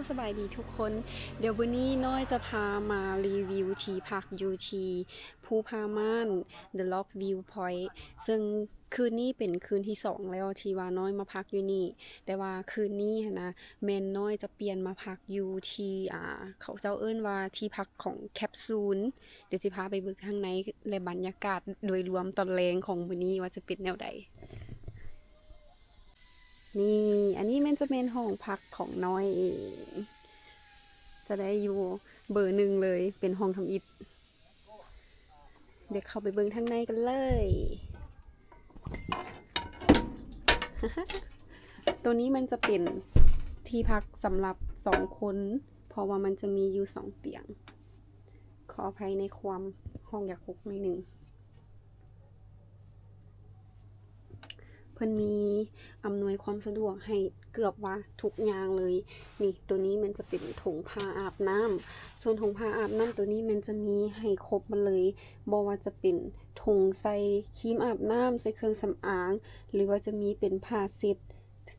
สบายดีทุกคนเดี๋ยววันนี้น้อยจะพามารีวิวที่พักอยู่ที่ภูพาม่าน The Lock View Point ซึ่งคืนนี้เป็นคืนที่2แล้วที่ว่าน้อยมาพักอยู่นี่แต่ว่าคืนนี้นะแม่นน้อยจะเปลี่ยนมาพักอยู่ที่เขาเจ้าเอิ้นว่าที่พักของแคปซูลเดี๋ยวจะพาไปเบิ่งข้างในและบรรยากาศโดยรวมตอนแรงของมื้อนี้ว่าจะเป็นแนวใด นี่อันนี้มันจะเป็นห้องพักของน้อยเอง จะได้อยู่เบอร์หนึ่งเลย เป็นห้องทำอิฐ เดี๋ยวเข้าไปเบิ่งข้างในกันเลย ตัวนี้มันจะเป็นที่พักสำหรับ2 คน เพราะว่ามันจะมีอยู่2 เตียง ขออภัยในความห้องอยากหกนิดนึง เพิ่นมีอำนวยความสะดวกให้เกือบว่าทุกอย่างเลยนี่ตัวนี้มันจะเป็นถุงผ้าอาบน้ำส่วนถุงผ้าอาบน้ำตัวนี้มันจะมีให้ครบมาเลยบ่ว่าจะเป็นถุงใส่ครีมอาบน้ำใส่เครื่องสำอางหรือว่าจะมีเป็นผ้าเซ็ต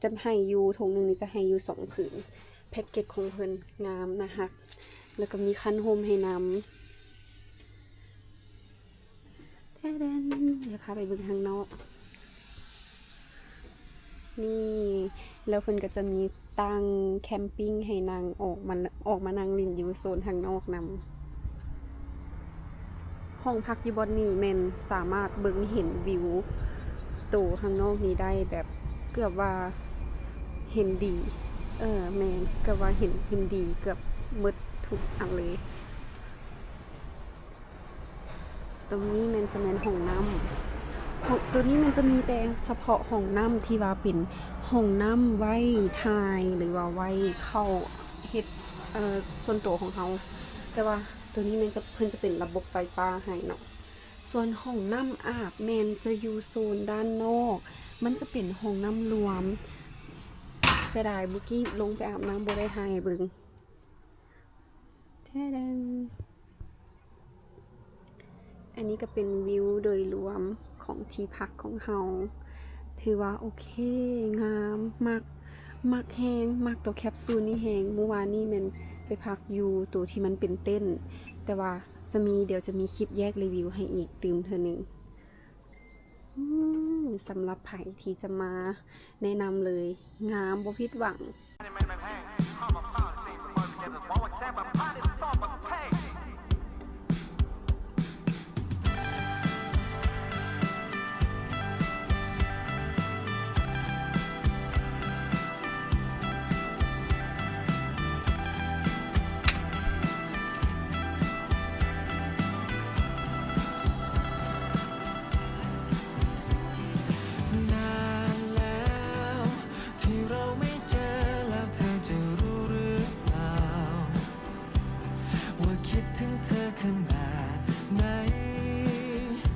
จะให้อยู่ถุงนึงนี่จะให้อยู่2 ผืนแพ็กเกจของเพิ่นงามนะคะแล้วก็มีคันโฮมให้นำแท้เดนเดี๋ยวพาไปเบิ่งข้างนอกนี่แล้วเพิ่นก็จะมีตั้งแคมปิ้งให้นางออกมานั่งเล่นอยู่โซนข้างนอกนำห้องพักอยู่บนนี้แม่นสามารถเบิ่งเห็นวิวตัวข้างนอกนี้ได้แบบเกือบว่าเห็นดีแม่นเกือบว่าเห็นดีเกือบหมดทุกอันเลยตรงนี้มันจะแม่นห้องน้ำตัวนี้มันจะมีแต่เฉพาะห้องน้ำที่ว่าเป็นห้องน้ำไว้ทายหรือว่าไว้เข้าเฮ็ดส่วนตัวของเขาแต่ว่าตัวนี้มันจะเพิ่นจะเป็นระบบไฟฟ้าให้เนาะส่วนห้องน้ำอาบแมนจะอยู่โซนด้านนอกมันจะเป็นห้องน้ำรวมเสียดายบุกี้ลงไปอาบน้ำบ่ได้ให้เบิ่งแท้ดังอันนี้ก็เป็นวิวโดยรวมของที่พักของเฮาถือว่าโอเคงามมักแฮงมักตัวแคปซูลนี่แฮงเมื่อวานนี้มันไปพักอยู่ตัวที่มันเป็นเต้นแต่ว่าเดี๋ยวจะมีคลิปแยกรีวิวให้อีกตื่มเธอหนึ่งสำหรับไผ่ที่จะมาแนะนำเลยงามบ่ผิดหวัง